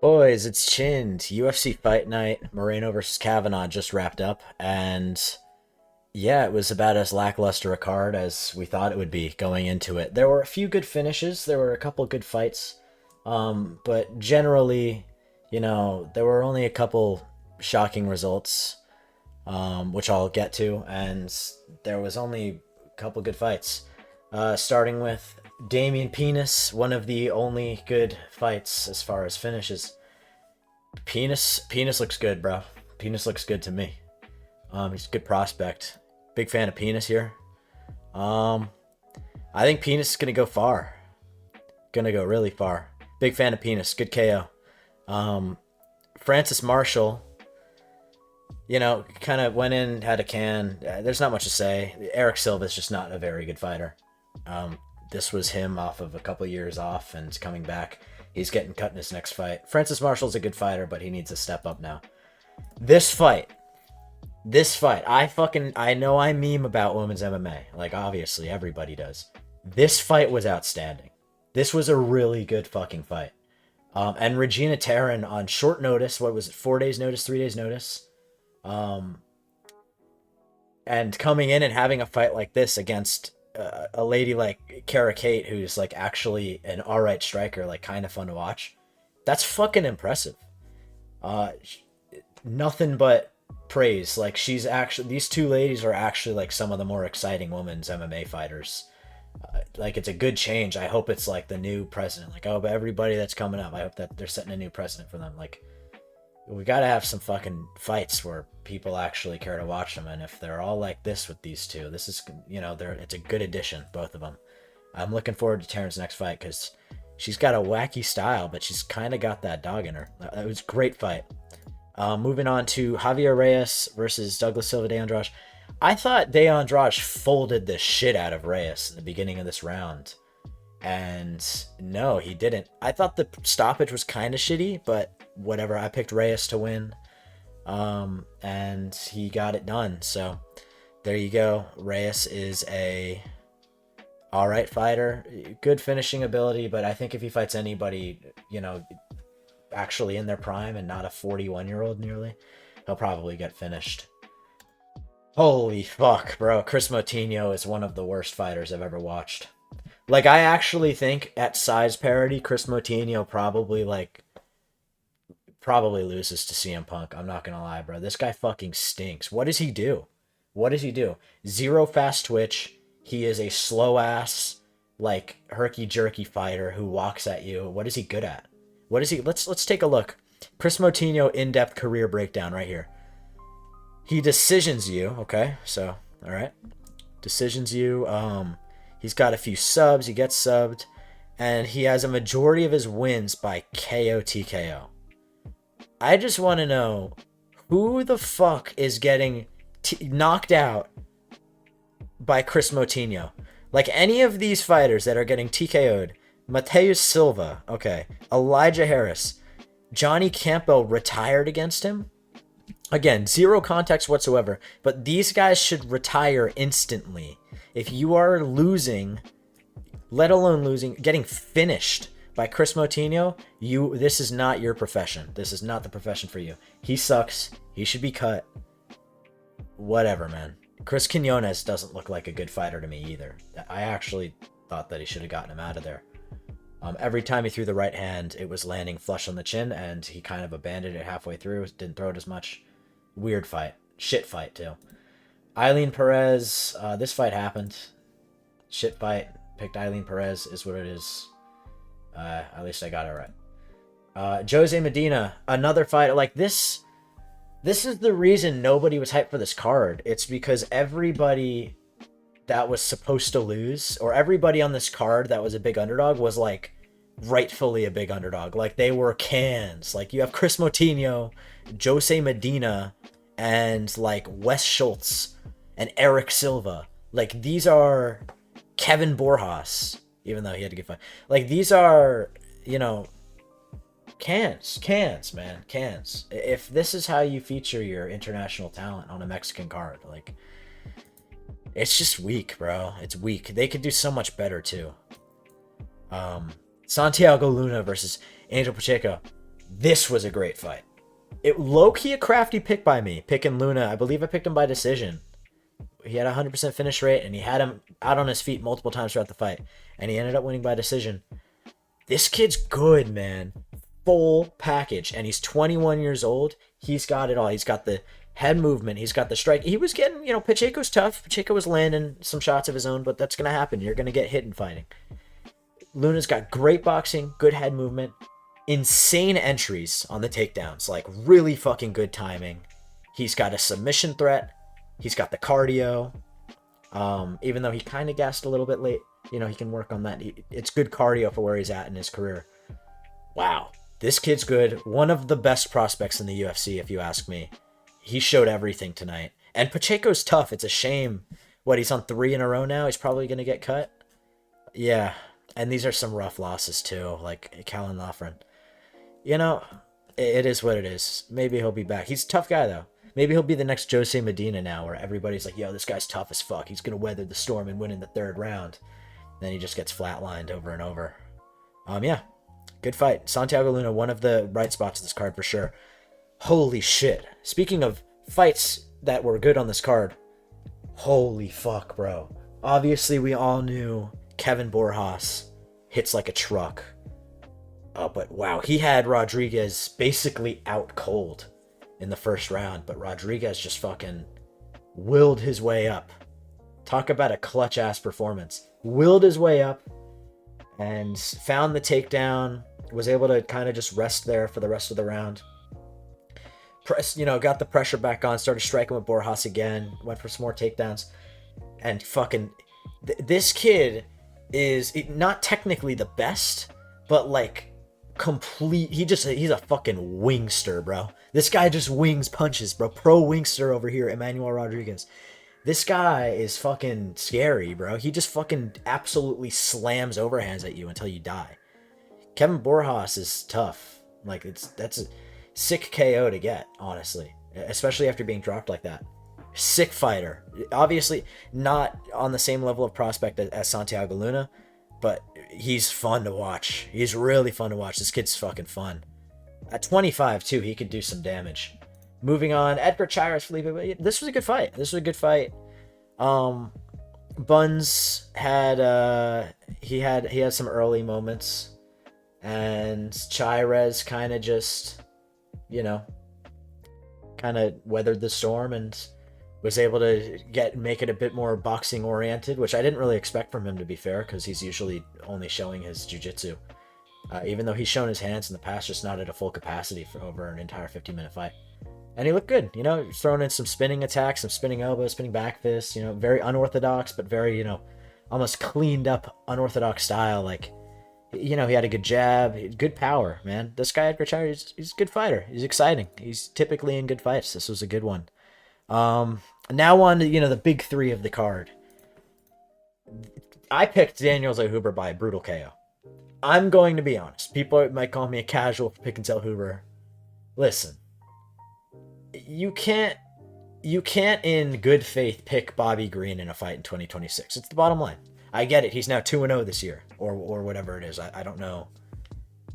Boys, it's Chinned. UFC Fight Night, Moreno versus Kavanagh just wrapped up, and yeah, it was about as lackluster a card as we thought it would be going into it. There were a few good finishes, there were a couple good fights, but generally, there were only a couple shocking results, which I'll get to, and there was only a couple good fights. Starting with Damian Penis, one of the only good fights as far as finishes. Penis looks good, bro. Penis looks good to me. He's a good prospect. Big fan of Penis here. I think Penis is gonna go far. Gonna go really far. Big fan of Penis. Good KO. Francis Marshall, kind of went in, had a can. There's not much to say. Eric Silva's just not a very good fighter. This was him off of a couple years off and coming back. He's getting cut in his next fight. Francis Marshall's a good fighter, but he needs to step up now. This fight, I know I meme about women's MMA. Like, obviously, everybody does. This fight was outstanding. This was a really good fucking fight. And Regina Terran on short notice, what was it, 4 days notice, 3 days notice? And coming in and having a fight like this against a lady like Kara Kate, who's like actually an alright striker, like kind of fun to watch. That's fucking impressive. Nothing but praise. Like, these two ladies are actually like some of the more exciting women's MMA fighters. Like, it's a good change. I hope it's like the new precedent. Like, oh, but everybody that's coming up, I hope that they're setting a new precedent for them. Like, we gotta have some fucking fights where people actually care to watch them, and if they're all like this with these two, this is, it's a good addition, both of them. I'm looking forward to Taryn's next fight, because she's got a wacky style, but she's kind of got that dog in her. It was a great fight. Moving on to Javier Reyes versus Douglas Silva de Andrade. I thought de Andrade folded the shit out of Reyes in the beginning of this round. And no, he didn't. I thought the stoppage was kind of shitty, but whatever. I picked Reyes to win. And he got it done. So there you go. Reyes is a alright fighter. Good finishing ability, but I think if he fights anybody, actually in their prime and not a 41-year-old nearly, he'll probably get finished. Holy fuck, bro. Chris Moutinho is one of the worst fighters I've ever watched. Like, I actually think at size parity, Chris Moutinho probably loses to CM Punk. I'm not gonna lie, bro. This guy fucking stinks. What does he do? Zero fast twitch. He is a slow ass, like, herky-jerky fighter who walks at you. What is he good at? Let's take a look. Chris Moutinho in-depth career breakdown right here. He decisions you, okay? So, alright. Decisions you. He's got a few subs. He gets subbed. And he has a majority of his wins by KO TKO. I just want to know, who the fuck is getting knocked out by Chris Moutinho? Like, any of these fighters that are getting TKO'd, Mateus Silva, okay, Elijah Harris, Johnny Campbell retired against him. Again, zero context whatsoever, but these guys should retire instantly. If you are losing, let alone losing, getting finished by Chris Moutinho, this is not your profession. This is not the profession for you. He sucks. He should be cut. Whatever, man. Chris Quinones doesn't look like a good fighter to me either. I actually thought that he should have gotten him out of there. Every time he threw the right hand, it was landing flush on the chin, and he kind of abandoned it halfway through. Didn't throw it as much. Weird fight. Shit fight, too. Eileen Perez, this fight happened. Shit fight. Picked Eileen Perez, is what it is. At least I got it right. Jose Medina, another fight. Like, this is the reason nobody was hyped for this card. It's because everybody that was supposed to lose, or everybody on this card that was a big underdog, was, like, rightfully a big underdog. Like, they were cans. Like, you have Chris Moutinho, Jose Medina, and, like, Wes Schultz and Eric Silva. Like, these are Kevin Borjas, even though he had a good fight. Like, these are, cans, man, cans. If this is how you feature your international talent on a Mexican card, like, it's just weak, bro. It's weak. They could do so much better, too. Santiago Luna versus Angel Pacheco. This was a great fight. It low-key a crafty pick by me, picking Luna. I believe I picked him by decision. He had a 100% finish rate, and he had him out on his feet multiple times throughout the fight. And he ended up winning by decision. This kid's good, man. Full package. And he's 21 years old. He's got it all. He's got the head movement. He's got the strike. He was getting, Pacheco's tough. Pacheco was landing some shots of his own, but that's going to happen. You're going to get hit in fighting. Luna's got great boxing, good head movement, insane entries on the takedowns, like really fucking good timing. He's got a submission threat. He's got the cardio. Even though he kind of gassed a little bit late, he can work on that. It's good cardio for where he's at in his career. Wow. This kid's good. One of the best prospects in the UFC, if you ask me. He showed everything tonight. And Pacheco's tough. It's a shame. He's on 3 in a row now? He's probably going to get cut? Yeah. And these are some rough losses, too. Like Callan Loughran. It is what it is. Maybe he'll be back. He's a tough guy, though. Maybe he'll be the next Jose Medina now, where everybody's like, yo, this guy's tough as fuck. He's going to weather the storm and win in the 3rd round. Then he just gets flatlined over and over. Yeah. Good fight. Santiago Luna, one of the bright spots of this card for sure. Holy shit. Speaking of fights that were good on this card, holy fuck, bro. Obviously, we all knew Kevin Borjas hits like a truck. But wow, he had Rodriguez basically out cold in the 1st round, but Rodriguez just fucking willed his way up. Talk about a clutch-ass performance. Willed his way up and found the takedown, was able to kind of just rest there for the rest of the round. Got the pressure back on, started striking with Borjas again, went for some more takedowns, and fucking... this kid is not technically the best, but like complete... he's a fucking wingster, bro. This guy just wings punches, bro. Pro wingster over here, Emmanuel Rodriguez. This guy is fucking scary, bro. He just fucking absolutely slams overhands at you until you die. Kevin Borjas is tough. Like, that's a sick KO to get, honestly. Especially after being dropped like that. Sick fighter. Obviously, not on the same level of prospect as Santiago Luna, but he's fun to watch. He's really fun to watch. This kid's fucking fun. At 25, too, he could do some damage. Moving on, Edgar Chagas, Felipe. This was a good fight. Buns had he had some early moments, and Chairez kind of just, kind of weathered the storm and was able to make it a bit more boxing oriented, which I didn't really expect from him, to be fair, because he's usually only showing his jiu-jitsu. Even though he's shown his hands in the past, just not at a full capacity for over an entire 15-minute fight. And he looked good, throwing in some spinning attacks, some spinning elbows, spinning back fists, very unorthodox, but very, almost cleaned up unorthodox style. Like, he had a good jab, good power, man. This guy, Edgar Chairez, he's a good fighter. He's exciting. He's typically in good fights. This was a good one. Now on to, the big 3 of the card. I picked Daniel Zellhuber by a brutal KO. I'm going to be honest. People might call me a casual for picking Zellhuber. Listen. You can't in good faith pick Bobby Green in a fight in 2026. It's the bottom line. I get it. He's now 2-0 this year, or whatever it is. I don't know.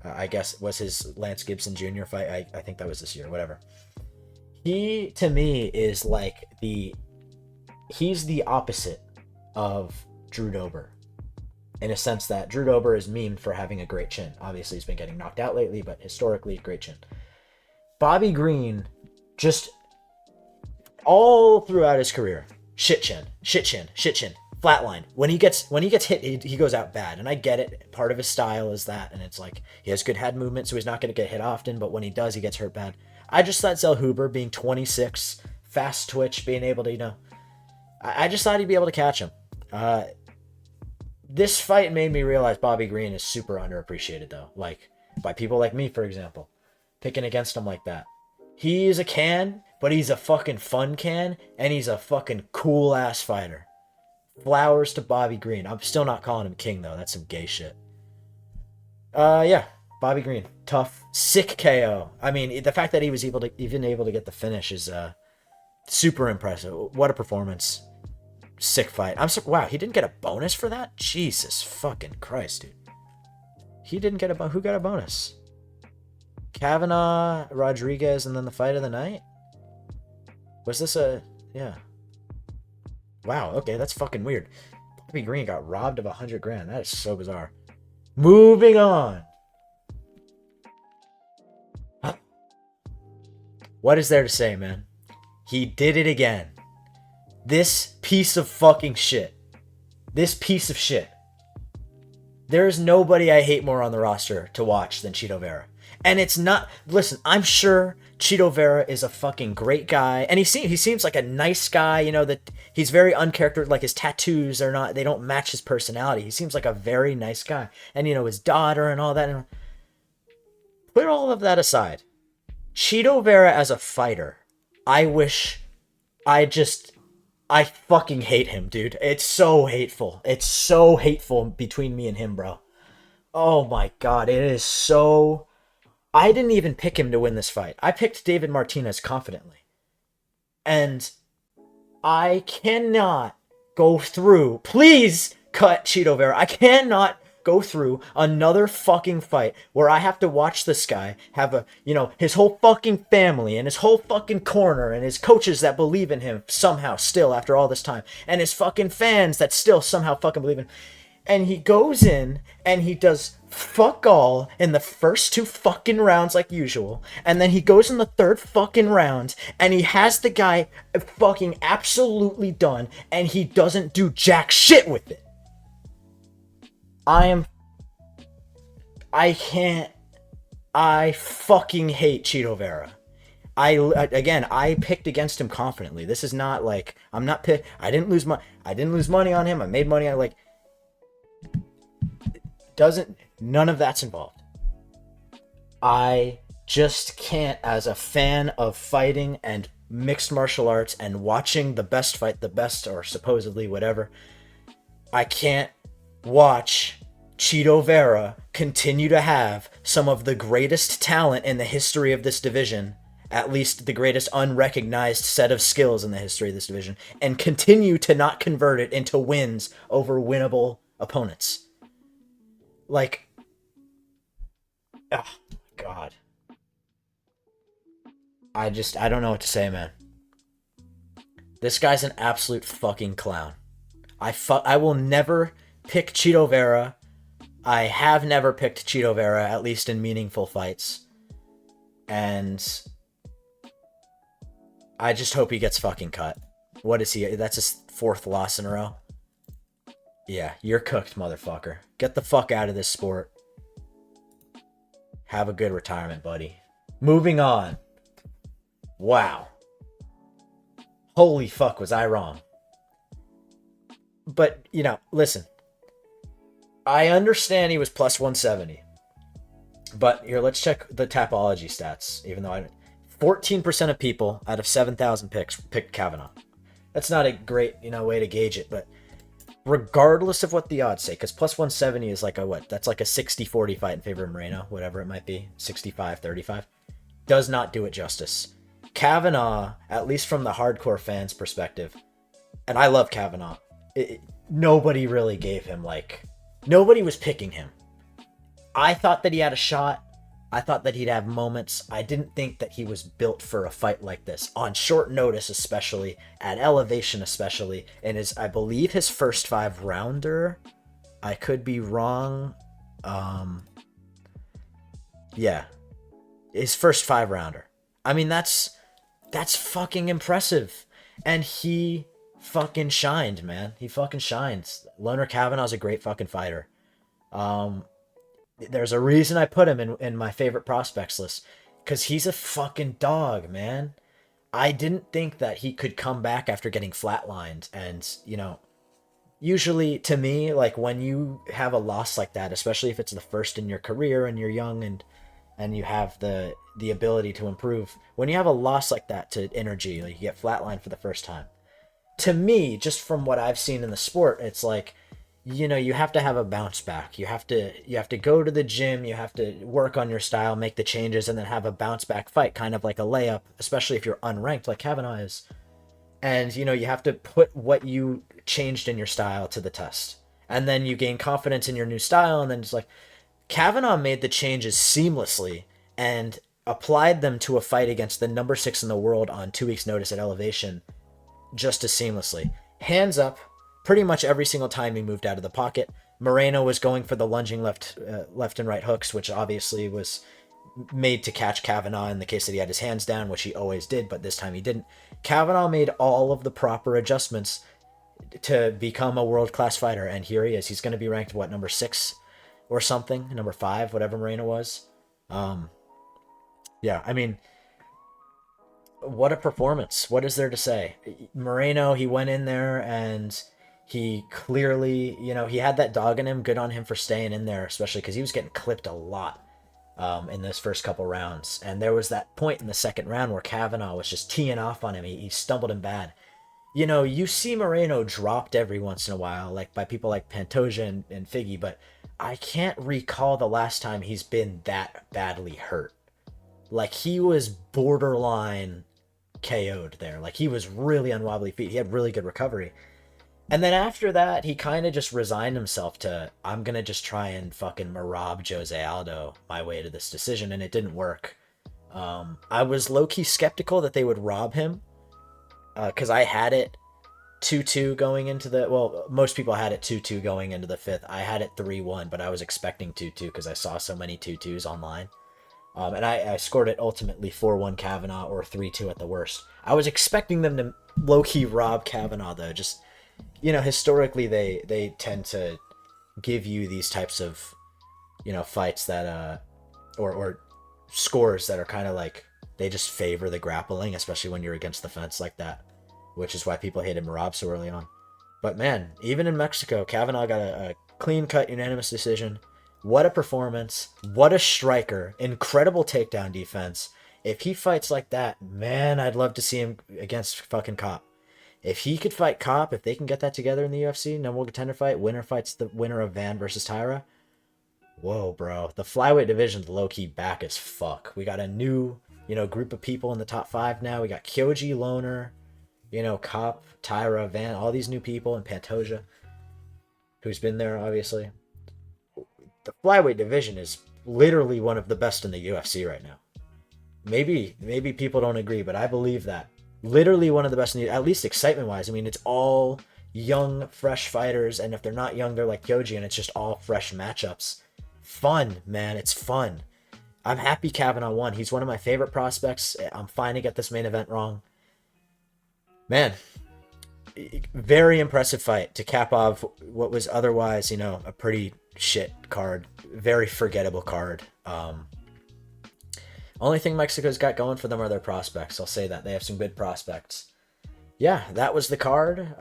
I guess was his Lance Gibson Jr. fight. I think that was this year. Whatever. He, to me, is like he's the opposite of Drew Dober, in a sense that Drew Dober is memed for having a great chin. Obviously, he's been getting knocked out lately, but historically, great chin. Bobby Green, just all throughout his career, shit chin, flatline. When he gets hit, he goes out bad, and I get it. Part of his style is that, and it's like he has good head movement, so he's not going to get hit often, but when he does, he gets hurt bad. I just thought Zellhuber, being 26, fast twitch, being able to, I just thought he'd be able to catch him. This fight made me realize Bobby Green is super underappreciated, though. Like, by people like me, for example, picking against him like that. He's a can, but he's a fucking fun can, and he's a fucking cool-ass fighter. Flowers to Bobby Green. I'm still not calling him king, though. That's some gay shit. Yeah. Bobby Green. Tough. Sick KO. I mean, the fact that he was able to get the finish is super impressive. What a performance. Sick fight. Wow, he didn't get a bonus for that? Jesus fucking Christ, dude. He didn't get who got a bonus? Kavanagh, Rodriguez, and then the fight of the night? Was this a... Yeah. Wow, okay, that's fucking weird. Bobby Green got robbed of 100 grand. That is so bizarre. Moving on. What is there to say, man? He did it again. This piece of fucking shit. This piece of shit. There's nobody I hate more on the roster to watch than Chito Vera. And it's not... Listen, I'm sure Chito Vera is a fucking great guy. And he seems like a nice guy, you know, that he's very uncharacteristic. Like his tattoos are not... They don't match his personality. He seems like a very nice guy. And, you know, his daughter and all that. And put all of that aside. Chito Vera as a fighter, I fucking hate him, dude. It's so hateful. It's so hateful between me and him, bro. Oh my god, it is so... I didn't even pick him to win this fight. I picked David Martinez confidently. And I cannot go through... Please cut Chito Vera. I cannot go through another fucking fight where I have to watch this guy have a, you know, his whole fucking family and his whole fucking corner and his coaches that believe in him somehow still after all this time and his fucking fans that still somehow fucking believe in him. And he goes in and he does fuck all in the first 2 fucking rounds like usual. And then he goes in the 3rd fucking round and he has the guy fucking absolutely done and he doesn't do jack shit with it. I fucking hate Chito Vera. I picked against him confidently. This is not like, I didn't lose money on him. I made money on, like, none of that's involved. I just can't, as a fan of fighting and mixed martial arts and watching the best fight the best, or supposedly whatever, I can't watch Chito Vera continue to have some of the greatest talent in the history of this division, at least the greatest unrecognized set of skills in the history of this division, and continue to not convert it into wins over winnable opponents. Like, oh god. I don't know what to say, man. This guy's an absolute fucking clown. I will never pick Chito Vera. I have never picked Chito Vera, at least in meaningful fights. And I just hope he gets fucking cut. What is he? That's his 4th loss in a row. Yeah, you're cooked, motherfucker. Get the fuck out of this sport. Have a good retirement, buddy. Moving on. Wow. Holy fuck, was I wrong. But, you know, listen. I understand he was plus 170. But here, let's check the Tapology stats. Even though 14% of people out of 7,000 picks picked Kavanagh. That's not a great, you know, way to gauge it, but regardless of what the odds say, because plus 170 is like a what? That's like a 60-40 fight in favor of Moreno, whatever it might be, 65-35. Does not do it justice. Kavanagh, at least from the hardcore fans' perspective, and I love Kavanagh, nobody really gave him, like, nobody was picking him. I thought that he had a shot. I thought that he'd have moments. I didn't think that he was built for a fight like this, on short notice especially, at elevation especially, and I believe his first 5-rounder. I could be wrong. Yeah. His first 5-rounder. I mean, that's fucking impressive. And he fucking shined, man. He fucking shines. Loner Kavanagh's a great fucking fighter. There's a reason I put him in my favorite prospects list, because he's a fucking dog, man. I didn't think that he could come back after getting flatlined. And, you know, usually to me, like, when you have a loss like that, especially if it's the first in your career and you're young and you have the ability to improve, when you have a loss like that to energy, like you get flatlined for the first time, to me, just from what I've seen in the sport, it's like, you know, you have to have a bounce back. You have to go to the gym, you have to work on your style, make the changes, and then have a bounce back fight, kind of like a layup, especially if you're unranked like Kavanagh is. And, you know, you have to put what you changed in your style to the test. And then you gain confidence in your new style, and then just like, Kavanagh made the changes seamlessly, and applied them to a fight against the number 6 in the world on 2 weeks' notice at Elevation just as seamlessly. Hands up, pretty much every single time he moved out of the pocket. Moreno was going for the lunging left and right hooks, which obviously was made to catch Kavanagh in the case that he had his hands down, which he always did, but this time he didn't. Kavanagh made all of the proper adjustments to become a world-class fighter, and here he is. He's going to be ranked, what, number 6 or something? Number 5, whatever Moreno was. Yeah, I mean, what a performance. What is there to say? Moreno, he went in there and he clearly, you know, he had that dog in him. Good on him for staying in there, especially because he was getting clipped a lot in those first couple rounds. And there was that point in the second round where Kavanagh was just teeing off on him. He stumbled him bad. You know, you see Moreno dropped every once in a while, like by people like Pantoja and Figgy, but I can't recall the last time he's been that badly hurt. Like, he was borderline KO'd there. Like, he was really on wobbly feet. He had really good recovery. And then after that, he kind of just resigned himself to, I'm going to just try and fucking rob Jose Aldo my way to this decision, and it didn't work. I was low-key skeptical that they would rob him, because I had it 2-2 going into the... Well, most people had it 2-2 going into the 5th. I had it 3-1, but I was expecting 2-2 because I saw so many 2-2s online. And I scored it ultimately 4-1 Kavanagh or 3-2 at the worst. I was expecting them to low-key rob Kavanagh, though. Just, you know, historically they tend to give you these types of, you know, fights that, or scores that are kind of like, they just favor the grappling, especially when you're against the fence like that, which is why people hated Merab so early on. But man, even in Mexico, Kavanagh got a clean-cut unanimous decision. What a performance. What a striker. Incredible takedown defense. If he fights like that, man, I'd love to see him against fucking Cop. If he could fight Cop, if they can get that together in the UFC, number one contender fight, winner fights the winner of Van versus Tyra. Whoa, bro. The flyweight division's low-key back as fuck. We got a new, you know, group of people in the top 5 now. We got Kyoji, Loner, you know, Cop, Tyra, Van, all these new people, and Pantoja, who's been there, obviously. The flyweight division is literally one of the best in the UFC right now. Maybe people don't agree, but I believe that. Literally one of the best, at least excitement-wise. I mean, it's all young, fresh fighters, and if they're not young, they're like Kyoji, and it's just all fresh matchups. Fun, man. It's fun. I'm happy Kavanagh won. He's one of my favorite prospects. I'm fine to get this main event wrong. Man, very impressive fight to cap off what was otherwise, you know, a pretty shit card. Very forgettable card. Only thing Mexico's got going for them are their prospects. I'll say that. They have some good prospects. Yeah, that was the card.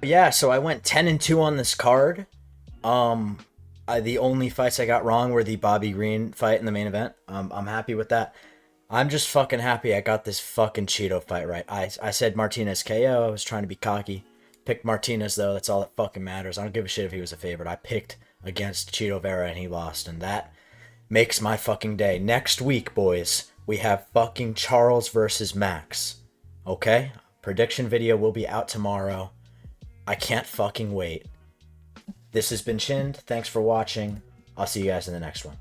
Yeah, so I went 10-2 on this card. The only fights I got wrong were the Bobby Green fight in the main event. I'm happy with that. I'm just fucking happy I got this fucking Chito fight right. I said Martinez KO. I was trying to be cocky. Picked Martinez, though. That's all that fucking matters. I don't give a shit if he was a favorite. I picked against Chito Vera and he lost. And that makes my fucking day. Next week, boys, we have fucking Charles versus Max. Okay? Prediction video will be out tomorrow. I can't fucking wait. This has been Chinned. Thanks for watching. I'll see you guys in the next one.